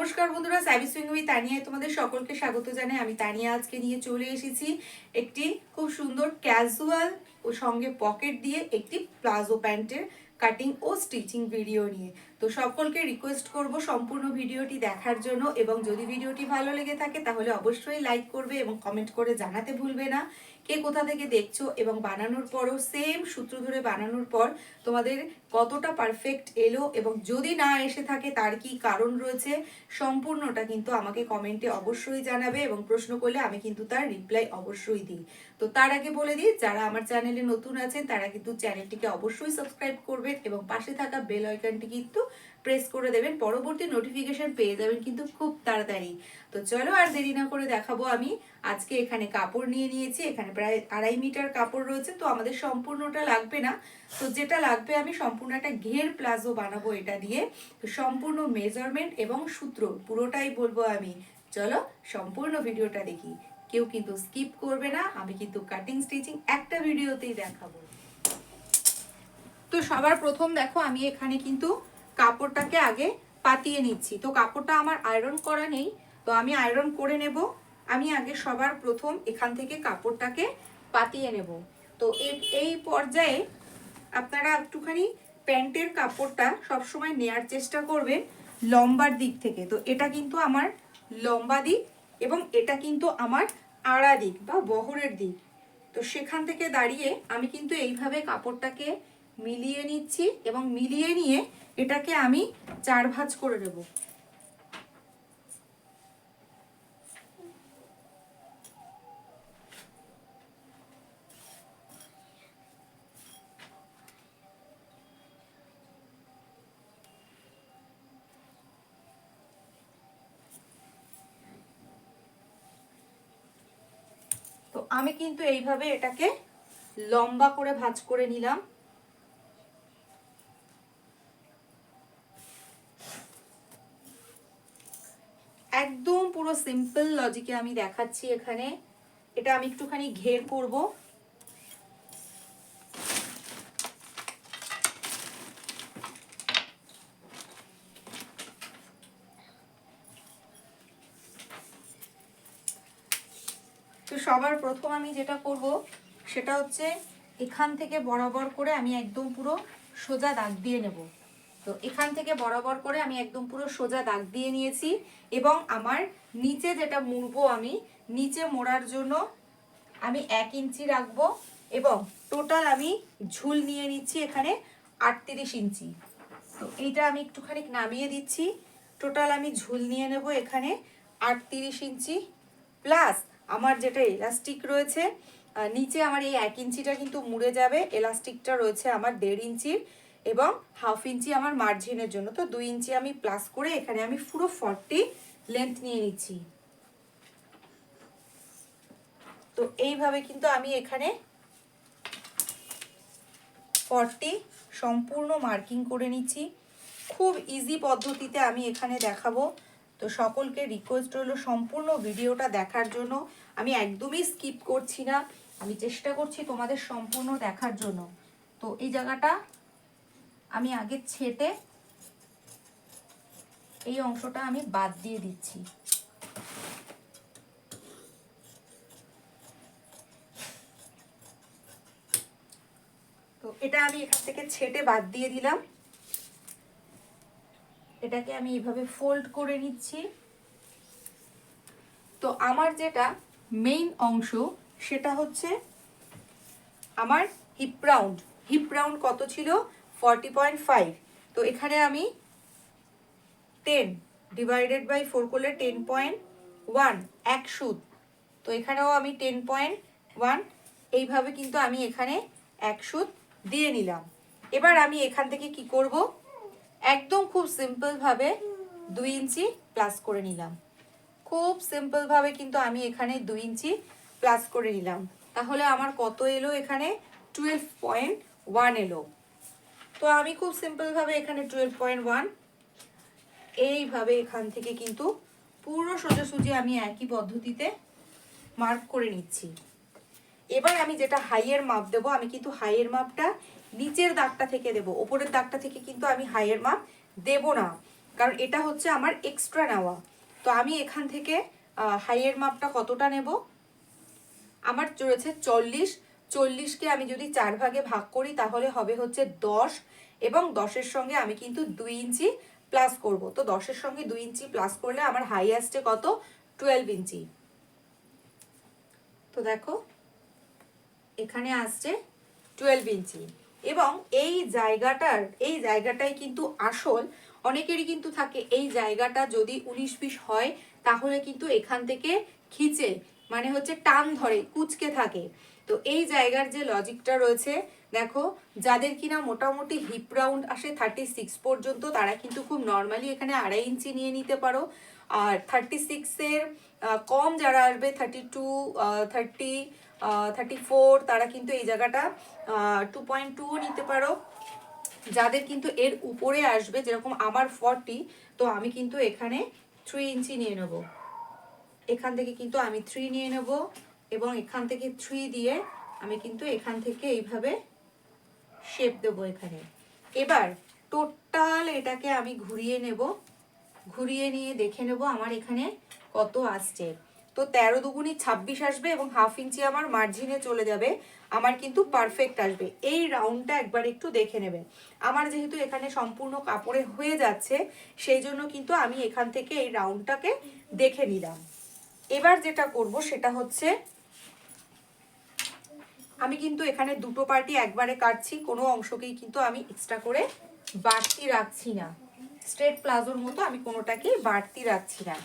নমস্কার বন্ধুরা, সাবি সুইং উইথ তানিয়ায় তোমাদের সকলকে স্বাগত জানাই। আমি তানিয়া আজকে নিয়ে চলে এসেছি একটি খুব সুন্দর ক্যাজুয়াল ও সঙ্গে পকেট দিয়ে একটি প্লাজো প্যান্টের কাটিং ও স্টিচিং ভিডিও নিয়ে। তো সকলকে রিকোয়েস্ট করব সম্পূর্ণ ভিডিওটি দেখার জন্য, এবং যদি ভিডিওটি ভালো লেগে থাকে তাহলে অবশ্যই লাইক করবে এবং কমেন্ট করে জানাতে ভুলবে না কে কোথা থেকে দেখছো, এবং বানানোর পরও সেম সূত্র ধরে বানানোর পর তোমাদের কতটা পারফেক্ট এলো, এবং যদি না এসে থাকে তার কি কারণ রয়েছে সম্পূর্ণটা কিন্তু আমাকে কমেন্টে অবশ্যই জানাবে, এবং প্রশ্ন করলে আমি কিন্তু তার রিপ্লাই অবশ্যই দিই। তো তার আগে বলে দিই, যারা আমার চ্যানেলে নতুন আছেন তারা কিন্তু চ্যানেলটিকে অবশ্যই সাবস্ক্রাইব করবেন এবং পাশে থাকা বেল আইকনটি কিন্তু প্রেস করে দেবেন, পরবর্তী নোটিফিকেশন পেয়ে যাবেন কিন্তু খুব তাড়াতাড়ি। তো চলো আর দেরি না করে দেখাবো। আমি আজকে এখানে কাপড় নিয়ে নিয়েছি, এখানে প্রায় 2.5 মিটার কাপড় রয়েছে। তো আমাদের সম্পূর্ণটা লাগবে না, তো যেটা লাগবে আমি সম্পূর্ণ একটা ঘের প্লাজো বানাবো এটা দিয়ে। তো সম্পূর্ণ মেজারমেন্ট এবং সূত্র পুরোটাই বলবো আমি। চলো সম্পূর্ণ ভিডিওটা দেখি, কেউ কিন্তু স্কিপ করবে না, আমি কিন্তু কাটিং স্টিচিং একটা ভিডিওতেই দেখাবো। তো সবার প্রথম দেখো, আমি এখানে কিন্তু কাপড়টাকে আগে পাতিয়ে নিচ্ছি। তো কাপড়টা আমার আয়রন করা নেই, তো আমি আয়রন করে নেব। আমি আগে সবার প্রথম এখান থেকে কাপড়টাকে পাতিয়ে নেব। তো এই পর্যায়ে আপনারা একটুখানি প্যান্টের কাপড়টা সবসময় নেয়ার চেষ্টা করবেন লম্বার দিক থেকে। তো এটা কিন্তু আমার লম্বা দিক এবং এটা কিন্তু আমার আড়া দিক বা বহরের দিক। তো সেখান থেকে দাঁড়িয়ে আমি কিন্তু এইভাবে কাপড়টাকে মিলিয়ে নিচ্ছি, এবং মিলিয়ে নিয়ে এটাকে আমি 4 ভাঁজ করে নেব। তো আমি কিন্তু এইভাবে এটাকে লম্বা করে ভাঁজ করে নিলাম। একদম পুরো সিম্পল লজিকে আমি দেখাচ্ছি এখানে। এটা আমি একটুখানি ঘের করব। তো সবার প্রথম আমি যেটা করব সেটা হচ্ছে এখান থেকে বরাবর করে আমি একদম পুরো সোজা দাগ দিয়ে নেব। তো এখান থেকে বরাবর করে আমি একদম পুরো সোজা দাগ দিয়ে নিয়েছি, এবং আমার নিচে যেটা মুড়বো আমি নিচে মোড়ার জন্য আমি 1 ইঞ্চি রাখবো, এবং টোটাল আমি ঝুল নিয়ে নিচ্ছি এখানে 38 ইঞ্চি। তো এইটা আমি একটুখানি নামিয়ে দিচ্ছি। টোটাল আমি ঝুল নিয়ে নেব এখানে 38 ইঞ্চি, প্লাস আমার যেটা এলাস্টিক রয়েছে নিচে আমার এই 1 ইঞ্চিটা কিন্তু মুড়ে যাবে। এলাস্টিকটা রয়েছে আমার 1.5 ইঞ্চির, এবং 1/2 ইঞ্চি আমার মার্জিনের জন্য। তো 2 ইঞ্চি আমি প্লাস করে এখানে আমি পুরো 40 লেন্থ নিয়ে নিচ্ছি। তো এইভাবে কিন্তু আমি এখানে 40 সম্পূর্ণ মার্কিং করে নিচ্ছি। খুব ইজি পদ্ধতিতে আমি এখানে দেখাবো। তো সকলকে রিকোয়েস্ট হলো সম্পূর্ণ ভিডিওটা দেখার জন্য। আমি একদমই স্কিপ করছি না, আমি চেষ্টা করছি তোমাদের সম্পূর্ণ দেখার জন্য। তো এই জায়গাটা আমি আগে ছেটে এই অংশটা আমি বাদ দিয়ে দিচ্ছি। তো এটা আমি এখান থেকে ছেটে বাদ দিয়ে দিলাম। এটাকে আমি এইভাবে ফোল্ড করে নিচ্ছি। তো আমার যেটা মেইন অংশ সেটা হচ্ছে আমার হিপ রাউন্ড। হিপ রাউন্ড কত ছিল? 40.5। তো এখানে আমি 10 ডিভাইডেড বাই 4 করলে 10.1 এক সুত। তো এখানেও আমি 10.1 এইভাবে কিন্তু আমি এখানে এক সুত দিয়ে নিলাম। এবার আমি এখান থেকে কি করব, একদম খুব সিম্পলভাবে 2 ইঞ্চি প্লাস করে নিলাম। খুব সিম্পলভাবে কিন্তু আমি এখানে 2 ইঞ্চি প্লাস করে নিলাম। তাহলে আমার কত এলো? এখানে 12.1 এলো। তো আমি খুব সিম্পলভাবে এখানে 12.1 এইভাবে এখান থেকে কিন্তু পুরো সোজাসুজি আমি একই পদ্ধতিতে মার্ক করে নিচ্ছি। এবার আমি যেটা হাইয়ের মাপ দেবো, আমি কিন্তু হাইয়ের মাপটা নিচের দাগটা থেকে দেব, ওপরের দাগটা থেকে কিন্তু আমি হাইয়ের মাপ দেব না। কারণ এটা হচ্ছে আমার এক্সট্রা নেওয়া। তো আমি এখান থেকে হাইয়ের মাপটা কতটা নেব, আমার রয়েছে 40। 40কে আমি যদি 4 ভাগে ভাগ করি তাহলে হবে হচ্ছে 10, এবং 10-এর সঙ্গে আমি কিন্তু 2 ইঞ্চি প্লাস করব। তো 10-এর সঙ্গে 2 ইঞ্চি প্লাস করলে আমার হাই আসছে কত, 12 ইঞ্চি। তো দেখো এখানে আসছে 12 ইঞ্চি। এবং এই জায়গাটাই কিন্তু আসল। অনেকেরই কিন্তু থাকে এই জায়গাটা যদি 19-20 হয় তাহলে কিন্তু এখান থেকে খিচে মানে হচ্ছে টান ধরে, কুচকে থাকে। তো এই জায়গার যে লজিকটা রয়েছে দেখো, যাদের কিনা মোটামুটি হিপ রাউন্ড আসে 36 পর্যন্ত, তারা কিন্তু খুব নর্মালি এখানে 2.5 ইঞ্চি নিয়ে নিতে পারো। আর 36-এর কম যারা আসবে 32, 30, 34, তারা কিন্তু এই জায়গাটা 2.2 নিতে পারো। যাদের কিন্তু এর উপরে আসবে, যেরকম আমার 40, তো আমি কিন্তু এখানে 3 ইঞ্চি নিয়ে নেব। এখান থেকে কিন্তু আমি 3 নিয়ে নেব, এবং এখান থেকে 3 দিয়ে আমি কিন্তু এখান থেকে এইভাবে শেপ দেবো এখানে। এবার টোটাল এটাকে আমি ঘুরিয়ে নেব, ঘুরিয়ে নিয়ে দেখে নেব আমার এখানে কত আসছে। তো 13 দুগুণি 26 আসবে, এবং 1/2 ইঞ্চি আমার মার্জিনে চলে যাবে, আমার কিন্তু পারফেক্ট আসবে। এই রাউন্ডটা একবার একটু দেখে নেবে। আমার যেহেতু এখানে সম্পূর্ণ কাপড়ে হয়ে যাচ্ছে, সেই জন্য কিন্তু আমি এখান থেকে এই রাউন্ডটাকে দেখে নিলাম। এবার যেটা করব সেটা হচ্ছে, আমি কিন্তু এখানে দুটো পার্টি একবারে কাটছি, কোনো অংশকেই কিন্তু আমি এক্সট্রা করে বাড়তি রাখছি না। স্ট্রেট প্লাজোর মতো আমি কোনোটাকেই বাড়তি রাখছি না।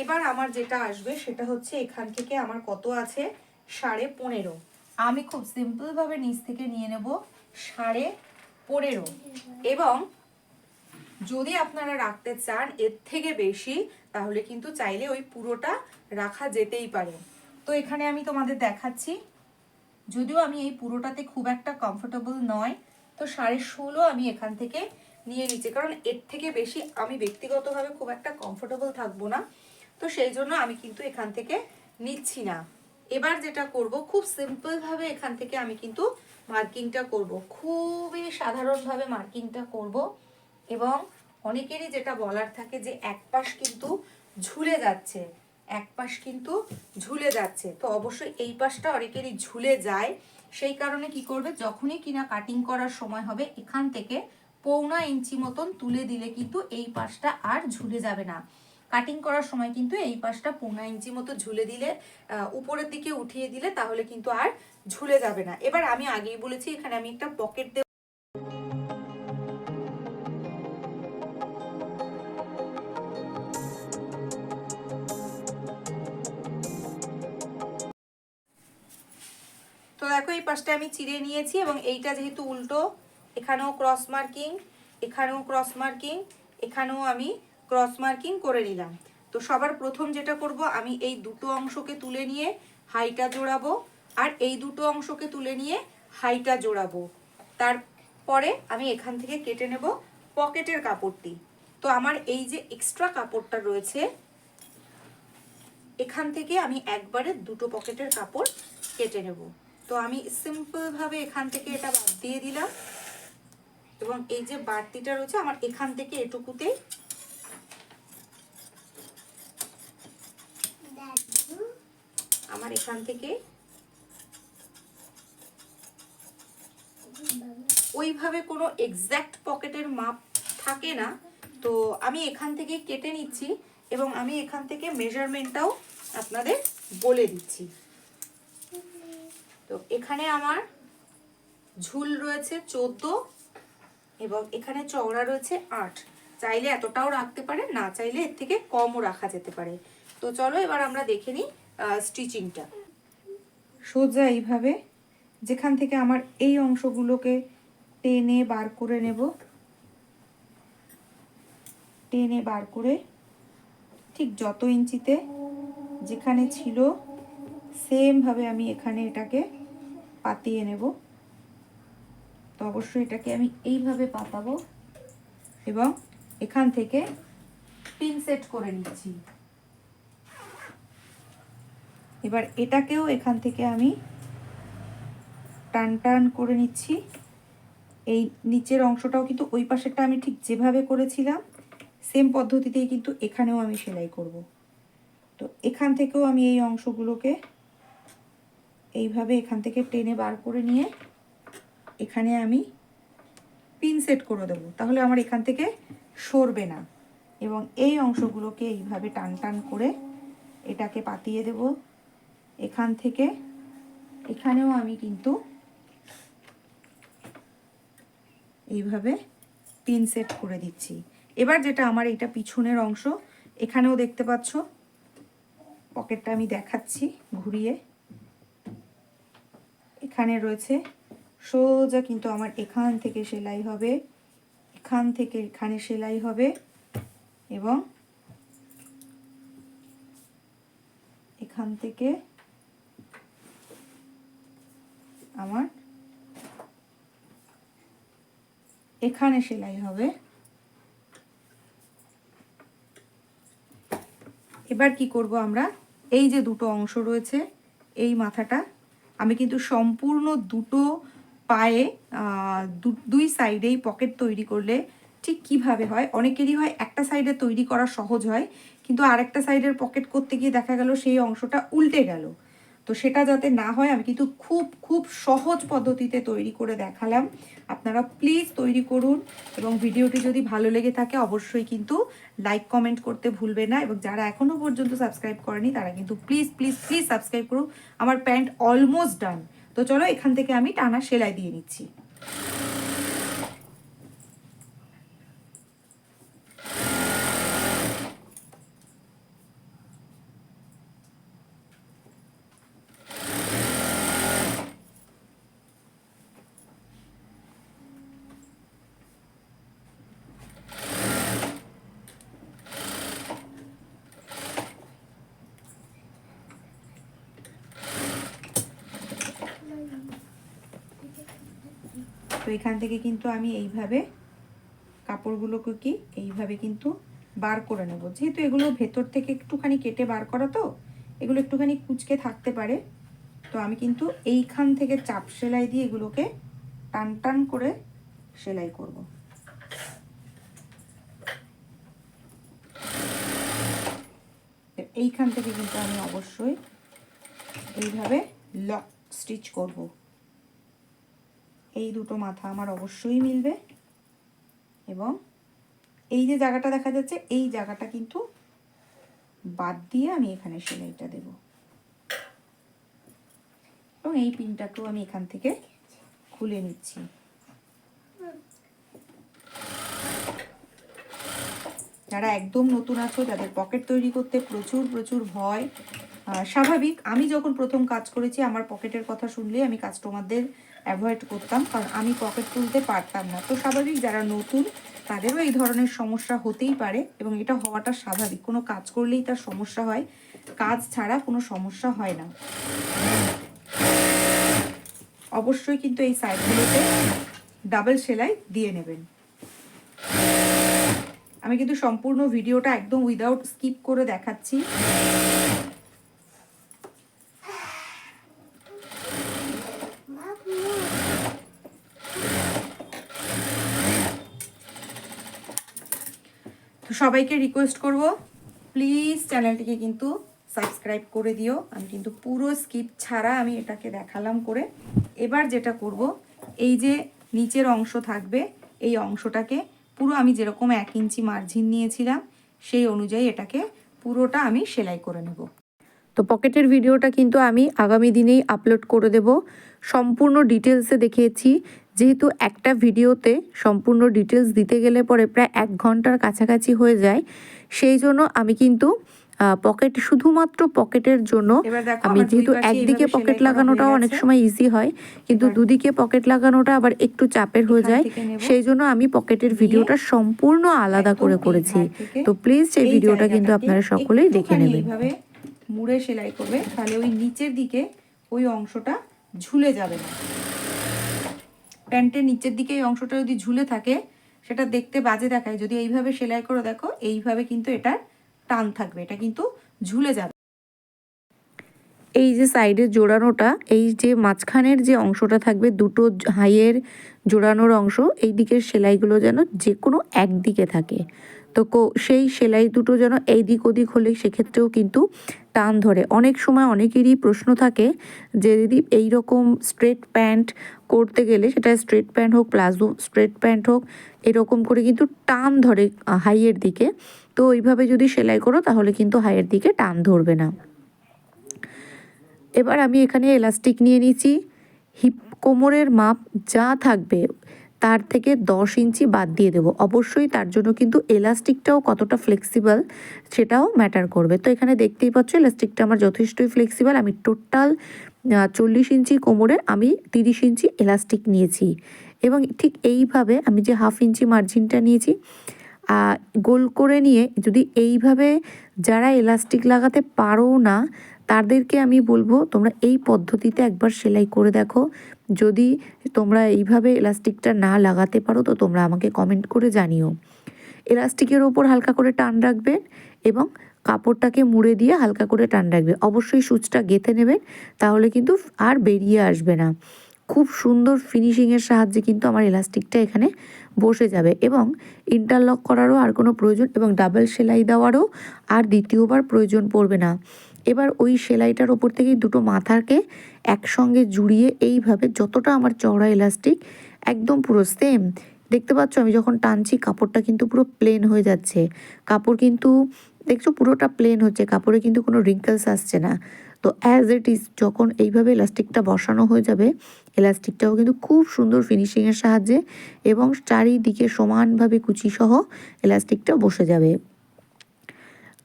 এবার আমার যেটা আসবে সেটা হচ্ছে, এখান থেকে আমার কত আছে, 15.5। আমি খুব সিম্পলভাবে নিচ থেকে নিয়ে নেব 15.5। এবং যদি আপনারা রাখতে চান এর থেকে বেশি, তাহলে কিন্তু চাইলে ওই পুরোটা রাখা যেতেই পারে। তো এখানে আমি তোমাদের দেখাচ্ছি, যদিও আমি এই পুরোটাতে খুব একটা কমফোর্টেবল নয়, তো 16.5 আমি এখান থেকে নিয়ে নিচ্ছি, কারণ এর থেকে বেশি আমি ব্যক্তিগতভাবে খুব একটা কমফোর্টেবল থাকবো না। তো সেই জন্য আমি কিন্তু এখান থেকে নিচ্ছি না। এবার যেটা করব, খুব সিম্পলভাবে এখান থেকে আমি কিন্তু মার্কিংটা করব, খুবই সাধারণভাবে মার্কিংটা করব। এবং অনেকেরই যেটা বলার থাকে যে এক পাশ কিন্তু ঝুলে যাচ্ছে, এক পাশ কিন্তু ঝুলে যাচ্ছে। তো অবশ্যই এই পাশটা অনেকেরই ঝুলে যায়, সেই কারণে কি করবে, যখনই কিনা কাটিং করার সময় হবে এখান থেকে 1.25 ইঞ্চি মতন তুলে দিলে কিন্তু এই পাশটা আর ঝুলে যাবে না। কাটিং করার সময় কিন্তু এই পাশটা 1.25 ইঞ্চি মতো ঝুলে দিলে, উপরের দিকে উঠিয়ে দিলে, তাহলে কিন্তু আর ঝুলে যাবে না। এবার আমি আগেই বলেছি এখানে আমি একটা পকেট দেব। তো দেখো এই পাশটা আমি চিড়ে নিয়েছি, এবং এইটা যেহেতু উল্টো, এখানেও ক্রস মার্কিং, এখানেও ক্রস মার্কিং, এখানেও আমি ক্রস মার্কিং করে নিলাম। তো সবার প্রথম যেটা করব, আমি এই দুটো অংশকে তুলে নিয়ে হাইটা জোড়াবো, আর এই দুটো অংশকে তুলে নিয়ে হাইটা জোড়াবো। তারপরে আমি এখান থেকে কেটে নেব পকেটের কাপড়টি। তো আমার এই যে এক্সট্রা কাপড়টা রয়েছে, এখান থেকে আমি একবারে দুটো পকেটের কাপড় কেটে নেব। তো আমি সিম্পলভাবে এখান থেকে এটা বাদ দিয়ে দিলাম, এবং এই যে বাড়তিটা রয়েছে আমার এখান থেকে এটুকুতেই আমার এখান থেকে ওইভাবে কোনো এক্স্যাক্ট পকেটের মাপ থাকে না। তো আমি এখান থেকে কেটে নিচ্ছি, এবং আমি এখান থেকে মেজারমেন্টটাও আপনাদের বলে দিচ্ছি। তো এখানে আমার ঝুল রয়েছে 14, এবং এখানে চওড়া রয়েছে 8। চাইলে এতটাও রাখতে পারে, না চাইলে এর থেকে কমও রাখা যেতে পারে। তো চলো এবার আমরা দেখে নিই স্টিচিংটা। সোজা এইভাবে যেখান থেকে আমার এই অংশগুলোকে টেনে বার করে নেব, টেনে বার করে ঠিক যত ইঞ্চিতে যেখানে ছিল সেমভাবে আমি এখানে এটাকে পাতিয়ে নেব। তো অবশ্যই এটাকে আমি এইভাবে পাতাবো, এবং এখান থেকে পিন সেট করে নিচ্ছি। এবার এটাকেও এখান থেকে আমি টান টান করে নিচ্ছি। এই নিচের অংশটাও কিন্তু ওই পাশেরটা আমি ঠিক যেভাবে করেছিলাম সেম পদ্ধতিতেই কিন্তু এখানেও আমি সেলাই করব। তো এখান থেকেও আমি এই অংশগুলোকে এইভাবে এখান থেকে টেনে বার করে নিয়ে এখানে আমি পিন সেট করে দেবো, তাহলে আমার এখান থেকে সরবে না। এবং এই অংশগুলোকে এইভাবে টান টান করে এটাকে পাতিয়ে দেব এখান থেকে। এখানেও আমি কিন্তু এইভাবে পিন সেট করে দিচ্ছি। এবার যেটা আমার এটা পিছনের অংশ, এখানেও দেখতে পাচ্ছ পকেটটা আমি দেখাচ্ছি ঘুরিয়ে। এখানে রয়েছে সোজা কিন্তু আমার এখান থেকে সেলাই হবে, এখান থেকে এখানে সেলাই হবে এবং এখান থেকে আমার এখানে সেলাই হবে। এবার কি করব আমরা, এই যে দুটো অংশ রয়েছে এই মাথাটা আমি কিন্তু সম্পূর্ণ দুটো পায়ে দুই সাইডেই পকেট তৈরি করলে ঠিক কিভাবে হয়, অনেকেরই হয় একটা সাইডে তৈরি করা সহজ হয়, কিন্তু আরেকটা সাইডের পকেট করতে গিয়ে দেখা গেল সেই অংশটা উল্টে গেল। তো সেটা যাতে না হয় আমি কিন্তু খুব খুব সহজ পদ্ধতিতে তৈরি করে দেখালাম। আপনারা প্লিজ তৈরি করুন এবং ভিডিওটি যদি ভালো লেগে থাকে অবশ্যই কিন্তু লাইক কমেন্ট করতে ভুলবে না। এবং যারা এখনও পর্যন্ত সাবস্ক্রাইব করেনি তারা কিন্তু প্লিজ প্লিজ প্লিজ সাবস্ক্রাইব করুন। আমার প্যান্ট অলমোস্ট ডান। তো চলো এখান থেকে আমি টানা সেলাই দিয়ে নিচ্ছি। তো এখান থেকে কিন্তু আমি এইভাবে কাপড়গুলোকে এইভাবে কিন্তু বার করে নেব। যেহেতু এগুলো ভেতর থেকে একটুখানি কেটে বার করা, তো এগুলো একটুখানি কুঁচকে থাকতে পারে। তো আমি কিন্তু এইখান থেকে চাপ সেলাই দিয়ে এগুলোকে টান টান করে সেলাই করব। এইখান থেকে কিন্তু আমি অবশ্যই এইভাবে লক স্টিচ করব। এই দুটো মাথা আমার অবশ্যই মিলবে এবং এই যে জায়গাটা দেখা যাচ্ছে এই জায়গাটা কিন্তু বাদ দিয়ে আমি এখানে সেলাইটা দেব। এবং এই পিনটাকেও আমি এখান থেকে খুলে নিচ্ছি। যারা একদম নতুন আছো, যাদের পকেট তৈরি করতে প্রচুর প্রচুর ভয়, স্বাভাবিক। আমি যখন প্রথম কাজ করেছি আমার পকেটের কথা শুনলেই আমি কাস্টমারদের অ্যাভয়েড করতাম, কারণ আমি পকেট তুলতে পারতাম না। তো স্বাভাবিক, যারা নতুন তাদেরও এই ধরনের সমস্যা হতেই পারে এবং এটা হওয়াটা স্বাভাবিক। কোনো কাজ করলেই তার সমস্যা হয়, কাজ ছাড়া কোনো সমস্যা হয় না। অবশ্যই কিন্তু এই সাইডগুলোতে ডাবল সেলাই দিয়ে নেবেন। আমি কিন্তু সম্পূর্ণ ভিডিওটা একদম উইদাউট স্কিপ করে দেখাচ্ছি। তো সবাইকে রিকোয়েস্ট করব প্লিজ চ্যানেলটিকে কিন্তু সাবস্ক্রাইব করে দিও। আমি কিন্তু পুরো স্কিপ ছাড়া আমি এটাকে দেখালাম করে। এবার যেটা করব, এই যে নিচের অংশ থাকবে এই অংশটাকে পুরো আমি যেরকম 1 ইঞ্চি মার্জিন নিয়েছিলাম সেই অনুযায়ী এটাকে পুরোটা আমি সেলাই করে নেব। তো পকেটের ভিডিওটা কিন্তু আমি আগামী দিনেই আপলোড করে দেব। সম্পূর্ণ ডিটেলসে দেখিয়েছি, যেহেতু একটা ভিডিওতে সম্পূর্ণ ডিটেলস দিতে গেলে পরে প্রায় 1 ঘন্টার কাছাকাছি হয়ে যায়, সেই জন্য আমি কিন্তু পকেট শুধুমাত্র পকেটের জন্য আমি যেহেতু একদিকে পকেট লাগানোটাও অনেক সময় ইজি হয়, কিন্তু দুদিকে পকেট লাগানোটা আবার একটু চাপের হয়ে যায়, সেই জন্য আমি পকেটের ভিডিওটা সম্পূর্ণ আলাদা করে করেছি। তো প্লিজ সেই ভিডিওটা কিন্তু আপনারা সকলেই দেখে নেবেন। মুড়ে সেলাই করবে, তাহলে ওই নিচের দিকে ওই অংশটা ঝুলে যাবে না। প্যান্টের নিচের দিকে এই অংশটা যদি ঝুলে থাকে সেটা দেখতে বাজে দেখায়। যদি এইভাবে সেলাই করে দেখো, এইভাবে কিন্তু এটার টান থাকবে, এটা কিন্তু ঝুলে যাবে। এই যে সাইডের জোড়ানোটা, এই যে মাঝখানের যে অংশটা থাকবে দুটো হাইয়ের জোড়ানোর অংশ, এই দিকের সেলাইগুলো যেন যে কোনো একদিকে থাকে। তো সেই সেলাই দুটো যেন এই দিক ওদিক হলে সেক্ষেত্রেও কিন্তু টান ধরে। অনেক সময় অনেকেরই প্রশ্ন থাকে যে দিদি এইরকম স্ট্রেট প্যান্ট করতে গেলে, সেটা স্ট্রেট প্যান্ট হোক, প্লাজো স্ট্রেট প্যান্ট হোক, এরকম করে কিন্তু টান ধরে হাইয়ের দিকে। তো ওইভাবে যদি সেলাই করো তাহলে কিন্তু হাইয়ের দিকে টান ধরবে না। এবার আমি এখানে এলাস্টিক নিয়ে নিয়েছি। হিপ কোমরের মাপ যা থাকবে তার থেকে 10 ইঞ্চি বাদ দিয়ে দেবো। অবশ্যই তার জন্য কিন্তু এলাস্টিকটাও কতটা ফ্লেক্সিবল সেটাও ম্যাটার করবে। তো এখানে দেখতেই পাচ্ছ এলাস্টিকটা আমার যথেষ্টই ফ্লেক্সিবল। আমি টোটাল 40 ইঞ্চি কোমরে আমি 30 ইঞ্চি এলাস্টিক নিয়েছি, এবং ঠিক এইভাবে আমি যে হাফ ইঞ্চি মার্জিনটা নিয়েছি গোল করে নিয়ে, যদি এইভাবে যারা এলাস্টিক লাগাতে পারো না তাদেরকে আমি বলবো তোমরা এই পদ্ধতিতে একবার সেলাই করে দেখো। যদি তোমরা এইভাবে এলাস্টিকটা না লাগাতে পারো তো তোমরা আমাকে কমেন্ট করে জানিও। এলাস্টিকের ওপর হালকা করে টান রাখবেন এবং কাপড়টাকে মুড়ে দিয়ে হালকা করে টান রাখবে। অবশ্যই সুচটা গেঁথে নেবেন, তাহলে কিন্তু আর বেরিয়ে আসবে না। খুব সুন্দর ফিনিশিংয়ের সাহায্যে কিন্তু আমার এলাস্টিকটা এখানে বসে যাবে, এবং ইন্টারলক করারও আর কোনো প্রয়োজন এবং ডাবল সেলাই দেওয়ারও আর দ্বিতীয়বার প্রয়োজন পড়বে না। এবার ওই সেলাইটার ওপর থেকে দুটো মাথাকে একসঙ্গে জুড়িয়ে এইভাবে যতটা আমার চওড়া এলাস্টিক, একদম পুরো সেম দেখতে পাচ্ছ, আমি যখন টানছি কাপড়টা কিন্তু পুরো প্লেন হয়ে যাচ্ছে। কাপড় কিন্তু দেখছো পুরোটা প্লেন হচ্ছে, কাপড়ে কিন্তু কোনো রিঙ্কেলস আসছে না। তো অ্যাজ ইট ইজ যখন এইভাবে এলাস্টিকটা বসানো হয়ে যাবে, এলাস্টিকটাও কিন্তু খুব সুন্দর ফিনিশিংয়ের সাহায্যে এবং চারিদিকে সমানভাবে কুচিসহ এলাস্টিকটা বসে যাবে।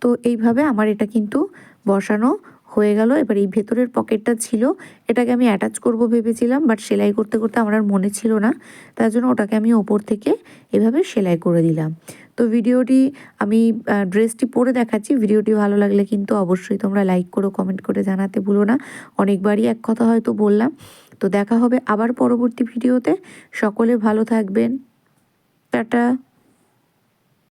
তো এইভাবে আমার এটা কিন্তু বসানো হয়ে গেল। এবার এই ভেতরের পকেটটা ছিল, এটাকে আমি অ্যাটাচ করব ভেবেছিলাম, বাট সেলাই করতে করতে আমার আর মনে ছিল না, তার জন্য ওটাকে আমি ওপর থেকে এভাবে সেলাই করে দিলাম। তো ভিডিওটি আমি ড্রেসটি পরে দেখাচ্ছি। ভিডিওটি ভালো লাগলে কিন্তু অবশ্যই তোমরা লাইক করো, কমেন্ট করে জানাতে ভুলো না। অনেকবারই এক কথা হয়তো বললাম। তো দেখা হবে আবার পরবর্তী ভিডিওতে। সকলে ভালো থাকবেন। টাটা।